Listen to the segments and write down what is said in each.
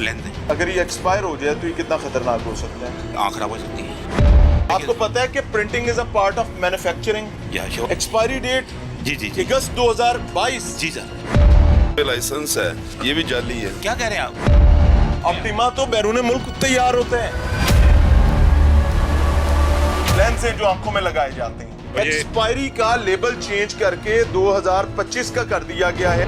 Length है। अगर ये एक्सपायर हो जाए तो ये कितना खतरनाक हो सकता है? आँख खराब हो सकती है। आपको पता है कि printing is a part of manufacturing. या श्योर। एक्सपायरी डेट जी जी जी अगस्त 2022। जी सर। लाइसेंस है, ये भी जाली है। क्या कह रहे हैं आप? ऑप्टिमा तो बैरून मुल्क तैयार होते हैं, लेंस हैं जो आंखों में लगाए जाते हैं। एक्सपायरी का लेबल चेंज करके 2025 का कर दिया गया है।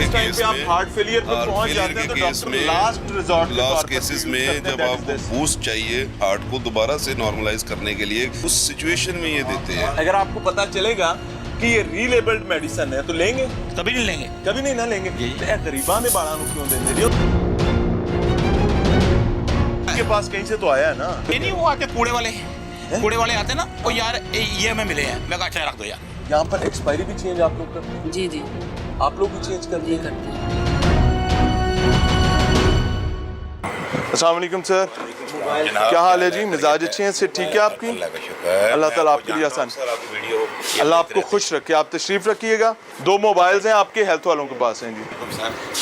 इस टाइम पे आप हार्ट फेलियर पे पहुंच जाते हैं तो doctor last resort last cases में जब आपको बूस्ट चाहिए हार्ट को दोबारा से नॉर्मलाइज करने के लिए, उस सिचुएशन में ये देते हैं। अगर आपको पता चलेगा कि ये रीलेबल्ड मेडिसिन है तो लेंगे? कभी नहीं लेंगे। कभी नहीं ना लेंगे। गरीबां ने बाड़ा क्यों देंगे जी? के पास कहीं से तो आया है ना। नहीं वो आते कूड़े वाले आते ना, वो यार ये हमें मिले हैं, मैं कहा अच्छा रख दो यार। यहाँ पर एक्सपायरी भी चेंज आप लोग करते हैं? जी जी आप लोग भी चेंज करते हैं? करते हैं। अस्सलाम वालेकुम सर, क्या हाल है जी? मिजाज अच्छे हैं? से ठीक है आपकी? अल्लाह ताला आपके लिए आसान, अल्लाह आपको खुश रखे। आप तशरीफ रखिएगा। 2 मोबाइल्स हैं आपके हेल्थ वालों के पास हैं जी।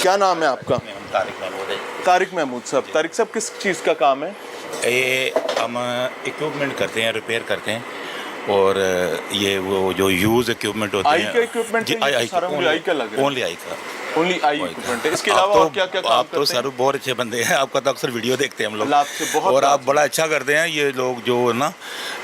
क्या नाम है आपका? तारिक महमूद साहब। तारिक साहब किस चीज़ का काम है? ये हम इक्विपमेंट करते हैं, रिपेयर करते हैं, और ये वो जो यूज इक्विपमेंट होते हैं। आई का इक्विपमेंट है? आई सारा मुझे आई का लग रहा है। ओनली आई का। ओनली आई इक्विपमेंट है। इसके अलावा और क्या क्या काम आप तो करते हैं? सर बहुत अच्छे बंदे हैं, आपका तो अक्सर वीडियो देखते हैं हम लोग, अल्लाह आपसे बहुत और आप राज़ी बड़ा अच्छा करते हैं। ये लोग जो है ना,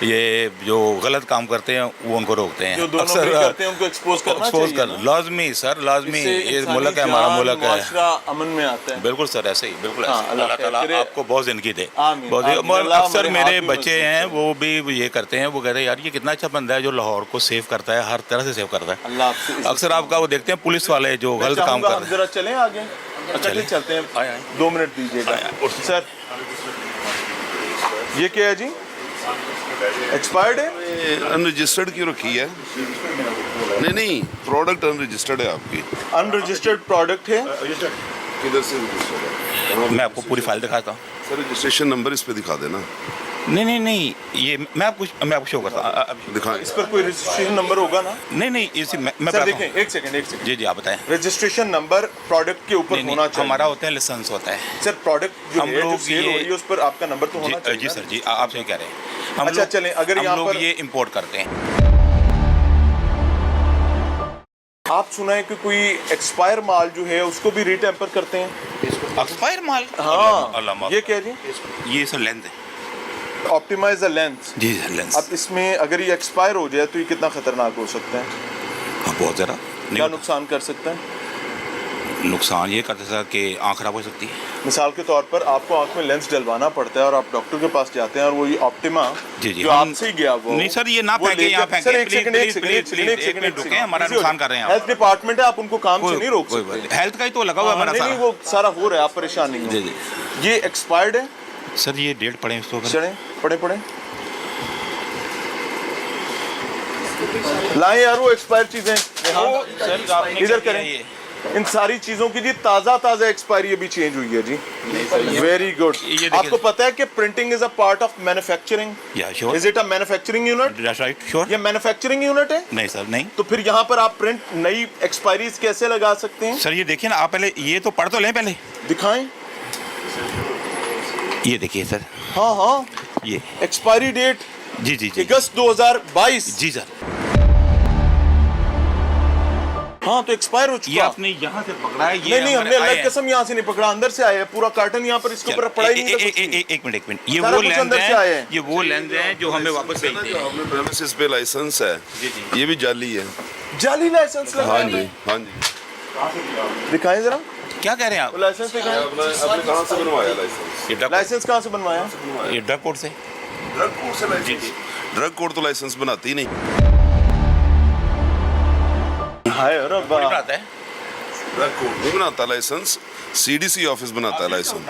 ये जो गलत काम करते हैं वो उनको रोकते हैं। जो दोनों भी करते हैं उनको एक्सपोज करना चाहिए ना? लाजमी सर, लाजमी। इससे ये इंसानी मुल्क है, हमारा जान, मुल्क है। मुआशरा अमन में आता है। बिल्कुल सर, ऐसे ही बिल्कुल हाँ, ऐसे। अल्लाह अल्लाह ताला करे। आपको बहुत जिंदगी दे। आमीन, बहुत आमीन। अल्लाह अक्सर हमारे मेरे हाथ में बच्चे मजबूत हैं, वो भी ये करते हैं, वो कहते हैं यार ये कितना अच्छा बंदा है जो लाहौर को सेव करता है, हर तरह से सेव करता है। अल्लाह आपसे अक्सर आपका वो देखते हैं पुलिस वाले जो गलत काम कर रहे हैं। जरा चलें आगे, इकट्ठे चलते हैं। आए। 2 मिनट दीजिएगा सर। ये क्या है जी? एक्सपायर्ड है? अनरजिस्टर्ड क्यों रखी है? नहीं, प्रोडक्ट अनरजिस्टर्ड है आपकी। अनरजिस्टर्ड प्रोडक्ट है। किधर से रजिस्टर्ड है? मैं आपको पूरी फाइल दिखाता हूँ। सर रजिस्ट्रेशन नंबर इस पे दिखा देना। नहीं, ये मैं आपको शो करता हूँ। दिखाएं। इस पर कोई रजिस्ट्रेशन नंबर होगा ना? नहीं, इसी मैं सर बताता हूँ। देखें, एक सेकंड। जी आप बताएं। रजिस्ट्रेशन नंबर प्रोडक्ट के ऊपर होना चाहिए। हमारा होता है लाइसेंस होता है सर प्रोडक्ट जो हम है, जो लोग सेल हो रही है, उस पर आपका नंबर तो होना चाहिए। जी सर जी, आप सही कह रहे हैं। हम अच्छा, लोग- चलें, अगर हम यहाँ लोग पर- ये इंपोर्ट करते हैं। आप सुना है कि कोई एक्सपायर माल जो है उसको भी रीटेम्पर करते हैं? एक्सपायर माल? हाँ, अल्लाह माफ। ये क्या जी? ये सर लेंथ है। Optimize the lens. जी सर लेंस। अब इसमें अगर ये एक्सपायर हो जाए तो ये कितना खतरनाक हो सकता है? हाँ, बहुत ज़्यादा क्या नुकसान कर सकता है? नुकसान ये करते सर कि आँख खराब हो सकती है। मिसाल के तौर पर आपको आंख में लेंस डलवाना पड़ता है और आप डॉक्टर के पास जाते हैं और वो ये ऑप्टिमा जी, जो आपसे ही गया वो नहीं सर, ये ना वो फेंके, लेकर- यहाँ फेंके। सर एक प्लीज, सेकंड एक मिनट रुकें, हमारा नुकसान कर रहे हैं आप। हेल्थ डिपार्टमेंट है, आप उनको काम से नहीं रोक कोई सकते। बात नहीं। हेल्थ का ही तो लगा हुआ है हमारा नहीं, सारा। वो सारा हो रहा है, आप परेशान नहीं जी हो। जी ये एक्सपायर्ड है? सर ये डेट पड़े इसको चलें, पढ़े लाएं यार वो एक्सपायर चीजें। सर इधर करें। इन सारी चीजों की जी ताज़ा एक्सपायरी अभी चेंज हुई है जी। Very good. आपको पता है कि printing is a part of manufacturing? या sure. Is it a manufacturing unit? Right sure. ये मैन्युफैक्चरिंग यूनिट है? नहीं सर नहीं। तो फिर यहाँ पर आप प्रिंट नई एक्सपायरीज कैसे लगा सकते हैं? सर ये देखिए ना, आप पहले ये तो पढ़ तो लें पहले। दिखाएं। ये देखिए सर, हाँ, ये एक्सपायरी डेट जी अगस्त 2022। जी सर। हाँ, तो एक्सपायर हो ये चुका। आपने यहाँ से पकड़ा है। ये नहीं, हमने अल्लाह की कसम यहाँ से नहीं पकड़ा, अंदर से आया है पूरा कार्टन। यहाँ पर इसके ऊपर पड़ा ही नहीं था कुछ भी। एक मिनट ये सारा वो कुछ लेंस अंदर से आया है, है। ये वो लेंस है जो हमें वापस भेजते हैं। अपने प्रेमिसेस पे लाइसेंस है, जी। ये भी जाली है। जाली लाइसेंस लगा हाँ है। जी, हाँ जी। दिखाएं जरा क्या कह रहे हैं आप? वो लाइसेंस दिखाएं। आपने कहाँ से बनवाया लाइसेंस? ये ड्रग लाइसेंस कहाँ से बनवाया? ये ड्रग कोड से। ड्रग कोड से लाइसेंस? ड्रग कोड तो लाइसेंस बनाती ही नहीं। हाय रब्बा। बनाता है ड्रग कोड नहीं बनाता लाइसेंस, CDC ऑफिस बनाता है लाइसेंस।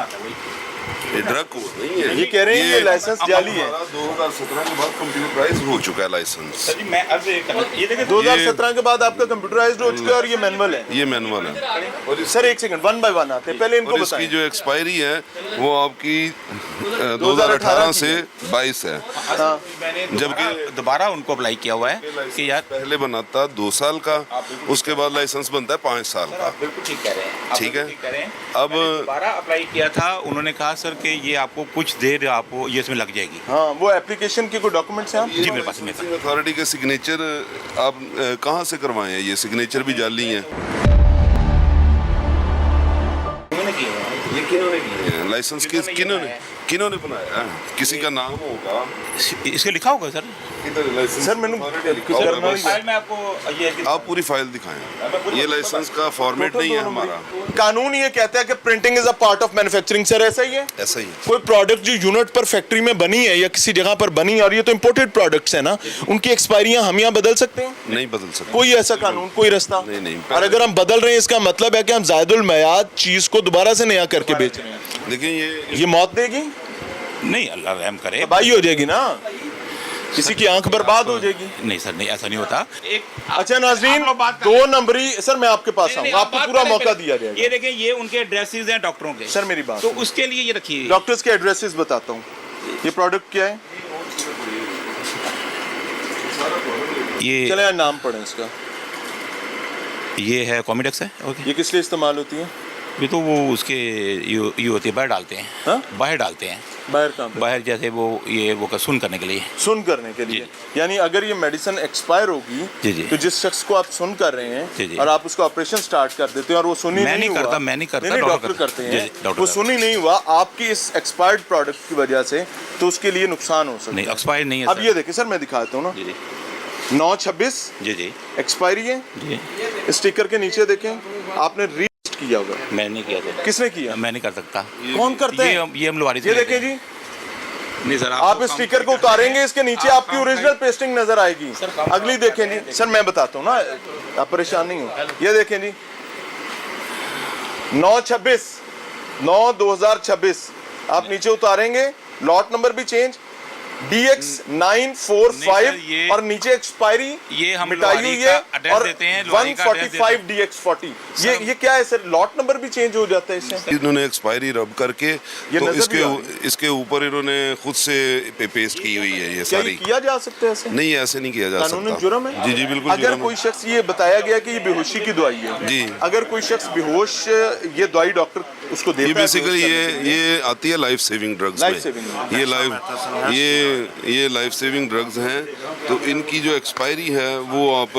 ये ड्रग कोड नहीं है। ये कह रहे हैं ये लाइसेंस जाली है। 2017 के बाद कंप्यूटराइज हो चुका है लाइसेंस। सर जी मैं अब ये देखिए 2017 के बाद आपका कंप्यूटराइज्ड हो चुका है और ये मैनुअल है। ये मैनुअल है। और सर एक सेकंड, वन बाय वन आते हैं, पहले इनको और इसकी बताएं। जो एक्सपायरी है वो आपकी 2018 से 22 है। हाँ। जबकि दोबारा उनको अप्लाई किया हुआ है कि यार पहले बनाता 2 साल का, उसके बाद लाइसेंस बनता है 5 साल का। आप बिल्कुल ठीक कह रहे हैं, आप ठीक बिल्कुल है। ठीक कह रहे हैं। अब मैंने दोबारा अप्लाई किया था, उन्होंने कहा सर कि ये आपको कुछ देर आपको ये इसमें लग जाएगी। हाँ, वो एप्लीकेशन के कोई डॉक्यूमेंट्स हैं आप? जी मेरे पास अथॉरिटी के सिग्नेचर आप कहाँ से करवाए हैं? ये सिग्नेचर भी जाली हैं। ये किन्होंने किए हैं? लाइसेंस किन्होंने बनाया है? किसी का नाम होगा, इसके लिखा होगा सर। सर मैंने फाइल में आपको ये आप पूरी फाइल दिखाएं। ये लाइसेंस का फॉर्मेट नहीं है हमारा। कानून ये कहता है कि printing is a part of manufacturing. Sir ऐसा ही है? ऐसा ही है। कोई प्रोडक्ट जो यूनिट पर फैक्ट्री में बनी है या किसी जगह पर बनी है, और ये तो इम्पोर्टेड प्रोडक्ट्स है ना, उनकी एक्सपायरियां हम यहाँ बदल सकते हैं? नहीं बदल सकते। कोई ऐसा कानून, कोई रास्ता नहीं। और अगर हम बदल रहे हैं इसका मतलब है कि हम जायदुल मयाद चीज को दोबारा से नया करके बेच रहे हैं। लेकिन ये मौत देगी, नहीं अल्लाह रहम करे। तबाही हो जाएगी ना, किसी की आंख बर्बाद हो जाएगी। नहीं सर नहीं, ऐसा नहीं होता। एक अच्छा नाजरीन, 2 नंबरी सर मैं आपके पास आऊंगा, आपको पूरा मौका दिया जाएगा। ये देखें, ये उनके एड्रेसेस हैं डॉक्टरों के। सर मेरी बात, तो उसके लिए ये रखिए। डॉक्टर्स के एड्रेसेस बताता हूँ। ये प्रोडक्ट क्या है? ये चले नाम पढ़ें इसका। ये है कॉमिडेक्स है। ओके। ये किस लिए इस्तेमाल होती है? ये तो वो उसके ये होती है, बाहर डालते हैं। हाँ? बाहर डालते हैं, बाहर कहाँ पे? बाहर जैसे वो सुन करने के लिए। सुन करने के लिए, यानी अगर ये मेडिसिन एक्सपायर होगी जी। तो जिस शख्स को आप सुन कर रहे हैं जी। और आप उसका ऑपरेशन स्टार्ट कर देते हैं और वो सुनी मैं नहीं नहीं हुआ, करता, मैं नहीं करता, नहीं, डॉक्टर डॉक्टर करते हैं, डॉक्टर वो सुनी नहीं हुआ आपकी इस एक्सपायर्ड प्रोडक्ट की वजह से, तो उसके लिए नुकसान हो सकता नहीं, है। एक्सपायर नहीं है अब सर। ये देखिए सर, मैं दिखाता हूँ ना, जी 9/26 जी एक्सपायरी है। जी। स्टिकर के नीचे देखें, आपने रीस्ट किया होगा। मैंने नहीं किया था। किसने किया? मैं नहीं कर सकता। कौन करता है? ये हम लवारी से ये लेते देखें हैं। जी, नहीं सर, आप इस स्टिकर को उतारेंगे, इसके नीचे आपकी ओरिजिनल पेस्टिंग नजर आएगी। अगली देखें जी, सर मैं बताता हूँ ना, आप परेशान नहीं हो। ये देखें जी, 9/26 आप नीचे उतारेंगे, लॉट नंबर भी चेंज, DX945 और नीचे एक्सपायरी ये हम मिटाई लवारी हुई का है एड्रेस और देते हैं, लवारी का एड्रेस देते 145 DX40। ये क्या है सर? लॉट नंबर भी चेंज हो जाता है इससे? इन्होंने एक्सपायरी रब करके तो नजर भी आ इसके ऊपर इन्होंने खुद से पेस्ट की हुई है। ये क्या सारी ये किया जा सकता है ऐसे? नहीं, ऐसे नहीं किया जा कानूनन सकता। जुर्म है? जी बिल्कुल। अगर कोई शख्स, ये बताया गया कि ये बेहोशी की दवाई है जी, अगर कोई शख्स बेहोश, ये दवाई डॉक्टर उसको देता है, ये बेसिकली बेहोश करने के लिए। ये आती है लाइफ सेविंग ड्रग्स लाइफ में। सेविंग ये लाइफ सेविंग ड्रग्स हैं, तो इनकी जो एक्सपायरी है वो आप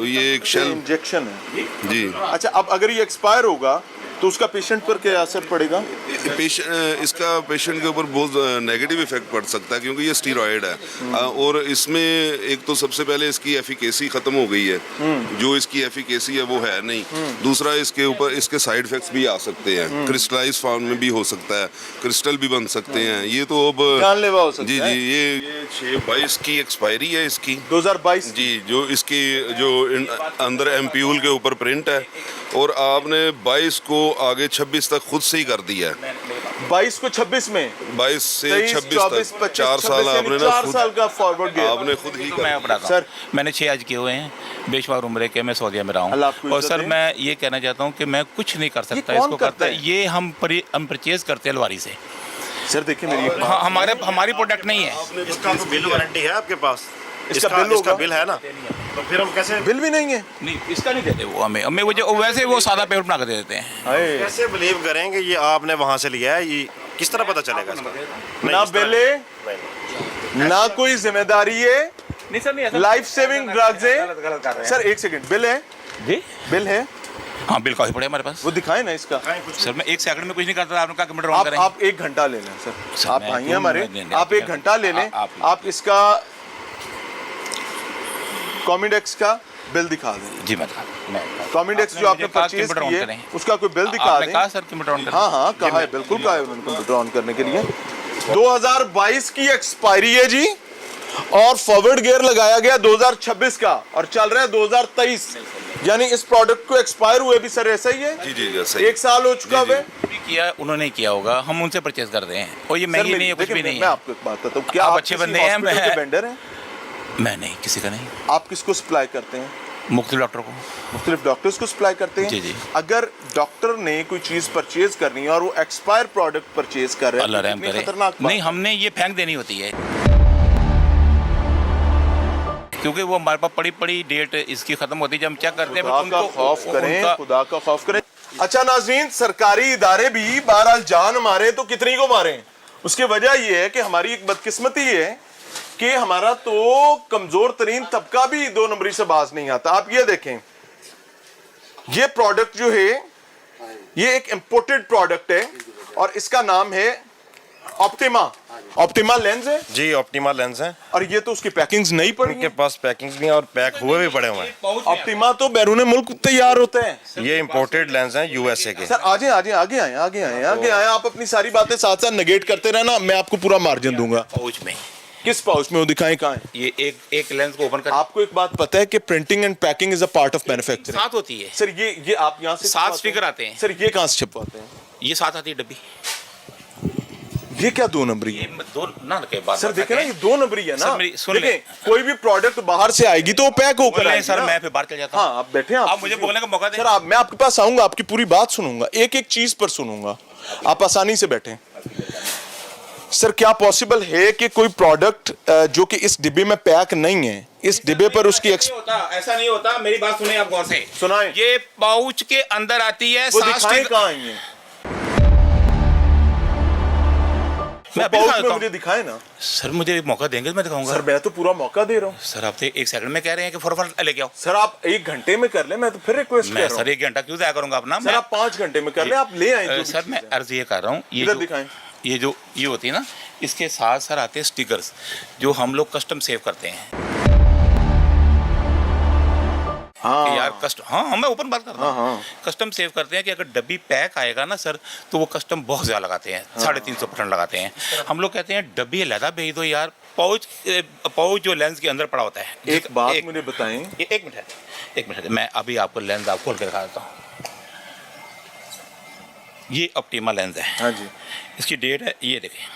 ये एक शेल इंजेक्शन है जी। अच्छा, अब अगर ये एक्सपायर होगा तो उसका पेशेंट पर क्या असर पड़ेगा? इसका पेशेंट के ऊपर बहुत नेगेटिव इफेक्ट पड़ सकता है, क्योंकि ये स्टीरॉयड है और इसमें एक तो सबसे पहले इसकी एफिकेसी खत्म हो गई है, जो इसकी एफिकेसी है वो है नहीं। दूसरा, इसके ऊपर इसके साइड इफेक्ट्स भी आ सकते हैं, क्रिस्टलाइज फॉर्म में भी हो सकता है, क्रिस्टल भी बन सकते हैं। ये तो अब जानलेवा हो सकता जी है। ये 6/22 की एक्सपायरी है इसकी, 2022 जी। जो इसकी जो अंदर एम्प्यूल के ऊपर प्रिंट है, और आपने 22 को आगे 26 तक खुद से ही कर दिया है। 22 को 26 में 22 से 26 तक 4 साल 26 आपने ना 4 साल का फॉरवर्ड गया। आपने खुद ही तो कर मैं दिया। बताता सर। हूँ, मैंने 6 आज किए हुए हैं, बेशुमार उम्र के, मैं सऊदीया में रहा अल्लाह हूँ। आपको और इज्जत सर दे। मैं ये कहना चाहता हूँ कि मैं कुछ नहीं कर सकता, कौन इसको करता करता है? है ये हम परचेज करते हैं लवारी से। सर देखिए मेरी एक हाँ, हमारी प्रोडक्ट नहीं है। इसका तो बिल वारंटी है आपके पास? इसका बिल होगा? बिल है ना, तो फिर हम कैसे बिल भी नहीं है। नहीं, इसका नहीं देते वो हमें वैसे वो सादा पेपर बना कर दे देते हैं। हाय, कैसे बिलीव करेंगे ये आपने वहाँ से लिया है? ये किस तरह पता चलेगा इसका? ना बिल है, ना कोई जिम्मेदारी है, नहीं सर, नहीं लाइफ सेविंग ड्रग्स है। गलत कर रहे हैं सर एक सेकंड, बिल है? जी। बिल है? हाँ, बिल काफी पड़े हमारे पास। वो दिखाए ना इसका। सर मैं 1 सेकंड में कुछ नहीं करता, आपने कहा कंप्यूटर ऑन करें। आप 1 घंटा ले लें सर, आप मैं आइए क्यों हमारे, नहीं- आप 1 घंटा ले लें, आप इसका कॉमिडेक्स का बिल दिखा दें। जी मैं कॉमिडेक्स जो आपने परचेज की है उसका कोई बिल दिखा आपने दें। कहा सर कंप्यूटर ऑन करें। हाँ कहा है, बिल्कुल कहा है उन्होंने कंप्यूटर ऑन करने के लिए। 2022 की एक्सपायरी है जी, और फॉरवर्ड गियर लगाया गया 2026 का और चल रहा है 2023, यानी इस प्रोडक्ट को एक्सपायर हुए भी सर ऐसा ही है? जी जी सही। 1 साल हो चुका है। किया उन्होंने किया होगा, हम उनसे परचेज करते हैं और ये महंगी नहीं है, कुछ भी नहीं मैं है। आपको एक बात बताता हूँ, क्या आप आप अच्छे किसी बंदे हैं, हॉस्पिटल मैं- के वेंडर हैं? मैं नहीं, किसी का नहीं, आप किसको सप्लाई करते हैं? मुख्तलिफ डॉक्टर को। मुख्तलिफ डॉक्टर्स को सप्लाई करते हैं? जी, जी। अगर डॉक्टर ने कोई चीज परचेज करनी है और वो एक्सपायर प्रोडक्ट परचेज कर रहे हैं, अल्लाह तो रहम कितनी करे। खतरनाक बात नहीं, है। हमने ये फेंक देनी होती है, क्योंकि वो हमारे पास पड़ी पड़ी डेट इसकी खत्म होती है, जब हम चेक करते हैं खुदा का उनको- खौफ करें, उनका- खुदा का खौफ करें। अच्छा नाज़रीन, सरकारी इदारे भी बहरहाल जान मारे तो कितनी को मारे, उसकी वजह ये है कि हमारी एक बदकिस्मती है कि हमारा तो कमजोर तरीन तबका भी 2 नंबरी से बाज नहीं आता। आप ये देखें, ये प्रोडक्ट जो है ये एक इंपोर्टेड प्रोडक्ट है और इसका नाम है ऑप्टिमा। ऑप्टिमा लेंस है जी ऑप्टिमा लेंस है, और ये तो उसकी पैकिंग्स नहीं पड़ी उनके है। पास पैकिंग भी है और पैक हुए भी पड़े हुए हैं। ऑप्टिमा तो बैरून मुल्क तैयार होते हैं। ये इंपोर्टेड लेंस हैं यूएसए के। सर आगे आगे आगे आए आगे आए आगे आए, आप अपनी सारी बातें साथ साथ नेगेट करते रहना, मैं आपको पूरा मार्जिन दूंगा। पाउच में किस पाउच में वो दिखाएं, कहाँ है? ये एक लेंस को ओपन कर आपको एक बात पता है कि printing and packing is a part of manufacturing. साथ होती है, सर ये आप यहाँ से 7 छपवाते स्टिकर हैं? आते हैं, सर ये कहाँ से छपवाते हैं? ये साथ आती है डब्बी, ये क्या 2 नंबरी ये है? दो ना के बाद सर देखे ना, ये 2 नंबरी है ना। सर, मेरी सुन ले। देखें, कोई भी प्रोडक्ट बाहर से आएगी तो वो पैक होकर बोले आएगी सर, ना। मैं फिर बाहर चल जाता हूँ। हाँ आप बैठे हैं, आप मुझे बोलने का मौका दें। सर मैं आपके पास आऊंगा, आपकी पूरी बात सुनूंगा, एक एक चीज पर सुनूंगा, आप आसानी से बैठे। सर क्या पॉसिबल है कि कोई प्रोडक्ट जो कि इस डिब्बे में पैक नहीं है, इस डिब्बे पर उसकी ऐसा नहीं होता, मेरी बात सुने आप गौर से। सुनाएं। ये पाउच के अंदर आती है, वो 7 दिखाएं स्टिकर। कहाँ है ये? मैं वो अभी पाउच दिखा में देता मुझे हूँ। दिखाए ना। सर मुझे एक मौका देंगे तो मैं दिखाऊंगा। सर मैं तो पूरा मौका दे रहा हूँ। सर आप तो 1 सेकंड में कह रहे हैं कि फटाफट लेके आओ। सर आप 1 घंटे में कर ले, मैं तो फिर रिक्वेस्ट कर मैं रहा हूँ। सर 1 घंटा क्यों जाया करूंगा अपना? सर आप 5 घंटे में कर ले, आप ले आए। सर मैं अर्ज ये कर रहा हूँ, इधर दिखाएं। ये होती है ना, इसके साथ सर आते हैं स्टिकर्स जो हम लोग कस्टम सेव करते हैं। हाँ कि यार हाँ मैं ओपन बात कर रहा हाँ, हूँ। कस्टम सेव करते हैं कि अगर डब्बी पैक आएगा ना सर, तो वो कस्टम बहुत ज़्यादा लगाते हैं, 350% लगाते हैं। हम लोग कहते हैं डब्बी अलहदा भेज दो यार, पाउच जो लेंस के अंदर पड़ा होता है। एक बात मुझे बताएं। एक मिनट मैं अभी आपको लेंस आपको खोल के दिखा देता हूँ। ये ऑप्टिमा लेंस है। हाँ जी। इसकी डेट है, ये देखें,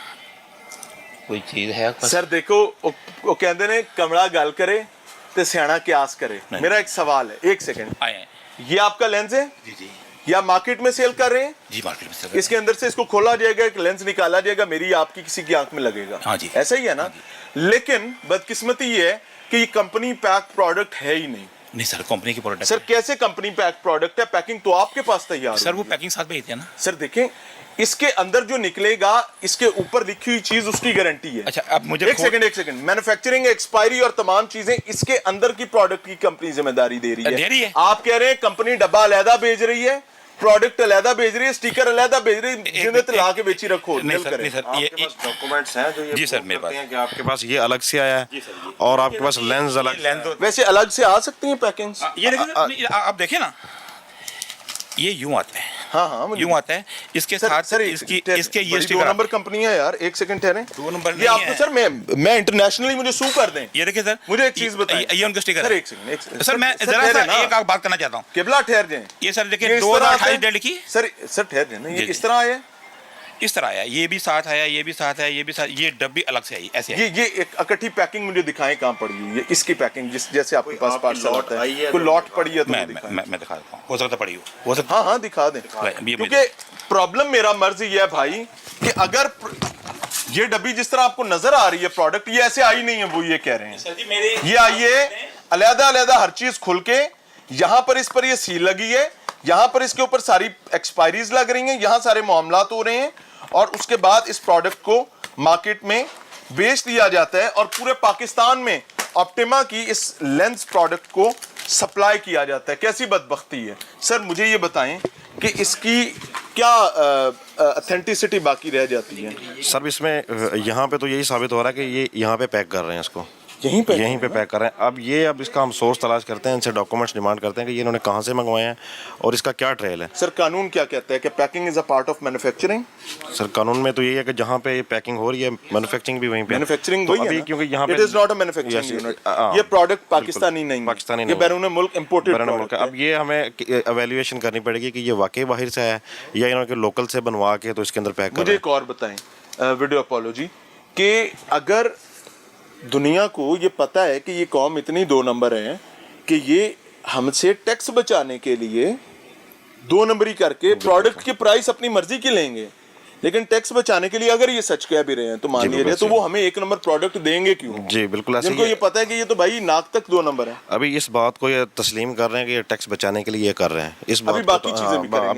कोई चीज़ है आपके पास? सर देखो, वो कहते ने कमरा गल करे तो सियाना क्यास करे। नहीं। मेरा एक सवाल है, 1 सेकंड, आए हैं। ये आपका लेंस है जी जी या मार्केट में सेल कर रहे हैं? जी, मार्केट में सर। इसके अंदर से इसको खोला जाएगा, एक लेंस निकाला जाएगा, मेरी आपकी किसी की आंख में लगेगा। हाँ जी। ऐसा ही है ना? लेकिन बदकिस्मती ये है कि ये कंपनी पैक प्रोडक्ट है ही नहीं। सर, कंपनी की प्रोडक्ट सर कैसे कंपनी पैक प्रोडक्ट है? पैकिंग तो आपके पास तैयार सर, वो होगी। पैकिंग साथ भेजते हैं ना। सर देखें, इसके अंदर जो निकलेगा, इसके ऊपर लिखी हुई चीज उसकी गारंटी है। अच्छा, अब मुझे एक सेकंड, मैन्युफैक्चरिंग, एक्सपायरी और तमाम चीजें इसके अंदर की प्रोडक्ट की कंपनी जिम्मेदारी दे रही है। आप कह रहे हैं कंपनी डब्बा अलहदा भेज रही है, प्रोडक्ट अलहदा भेज रही है, स्टिकर अलहदा भेज रही है, जिन्हें तो ला के बेची रखो। नहीं सर, करें। नहीं सर, आपके पास डॉक्यूमेंट्स हैं जो ये जी सर, prove मेरे करते पास। हैं कि आपके पास ये अलग से आया है और आपके पास लेंस अलग से लेंस है। वैसे अलग से आ सकती हैं पैकिंग्स? ये देखिए, आप देखिए ना, ये यूं आता है। हाँ हाँ मुझे- यूं आता है, इसके साथ सर इसके ये बड़ी स्टिकर 2 आते नंबर हैं। कंपनी है यार। 1 सेकंड ठहरे। 2 नंबर ये नहीं आपको है। सर मैं इंटरनेशनली मुझे सू कर दें। ये देखिए सर, मुझे एक चीज बताइए। ये उनका स्टिकर सर है। 1 सेकंड सर मैं जरा ठहरे सा ना। एक बात करना चाहता हूँ। केबला ठहर जाए। ये सर देखिए, ये इस तरह आता 2028 है। डेट लिखी, सर ठहर जाए ना, ये जी, किस जी। तरह आया? इस तरह आया, ये भी साथ आया, ये भी साथ आया, ये भी साथ, ये डब्बी अलग से आई, ऐसे आई। ये एक इकट्ठी पैकिंग मुझे दिखाएं कहाँ पड़ी हुई है, इसकी पैकिंग जिस जैसे आपके पास आपकी पार्सल लॉट आता आई है, है कोई तो लॉट पड़ी है तो मैं दिखाएं। मैं दिखा देता हूँ, हो सकता पड़ी हो सकता। हाँ हाँ दिखा दें, ये क्योंकि प्रॉब्लम मेरा मर्ज ये है भाई कि अगर ये डब्बी जिस तरह आपको नजर आ रही है प्रोडक्ट, ये ऐसे आई नहीं है, वो ये कह रहे हैं। सर जी मेरे ये आइए अलहदा अलहदा हर चीज खुल के, यहाँ पर इस पर ये सील लगी है, यहाँ पर इसके ऊपर सारी एक्सपायरीज लग रही हैं, यहाँ सारे मामलात हो रहे हैं, और उसके बाद इस प्रोडक्ट को मार्केट में बेच दिया जाता है और पूरे पाकिस्तान में ऑप्टिमा की इस लेंस प्रोडक्ट को सप्लाई किया जाता है। कैसी बदबख्ती है सर, मुझे ये बताएं कि इसकी क्या ऑथेंटिसिटी बाकी रह जाती है? सर इसमें यहाँ पे तो यही साबित हो रहा है कि ये यहाँ पे पैक कर रहे हैं इसको। यहीं पे पैक कर रहे हैं। अब इसका हम सोर्स तलाश करते हैं, इनसे डॉक्यूमेंट्स डिमांड करते हैं कि ये इन्होंने कहाँ से मंगवाए हैं और इसका क्या ट्रेल है। सर कानून क्या कहता है कि packing is a part of manufacturing? Sir कानून में तो यही है कि जहाँ पे पैकिंग हो रही है मैन्युफैक्चरिंग भी वहीं पे। मैन्युफैक्चरिंग तो वही है अभी ना? क्योंकि यहाँ पे it is not a manufacturing Yes, unit. हाँ, ये प्रोडक्ट पाकिस्तानी नहीं है, पाकिस्तानी ये नहीं बैरून मुल्क इंपोर्टेड बैरून मुल्क प्रोडक्ट है। अब ये हमें एवेल्युएशन करनी पड़ेगी कि ये वाकई बाहर से है या इन्होंने लोकल से बनवा के तो इसके अंदर पैक कर मुझे रहे हैं। एक और बताएं वीडियो अपॉलॉजी कि अगर दुनिया को ये पता है कि ये कौम इतनी 2 नंबर है कि ये हमसे टैक्स बचाने के लिए 2 नंबरी करके प्रोडक्ट की प्राइस अपनी मर्जी की लेंगे, लेकिन टैक्स बचाने के लिए अगर ये सच कह भी रहे हैं तो मान लिया जाए, तो वो हमें 1 नंबर प्रोडक्ट देंगे क्यों? जी बिल्कुल ऐसे जिनको ही ये पता है कि ये तो भाई नाक तक 2 नंबर है। अभी इस बात को ये तस्लीम कर रहे हैं कि ये टैक्स बचाने के लिए ये कर रहे हैं। इस बात अभी को बाकी चीजें भी करेंगे।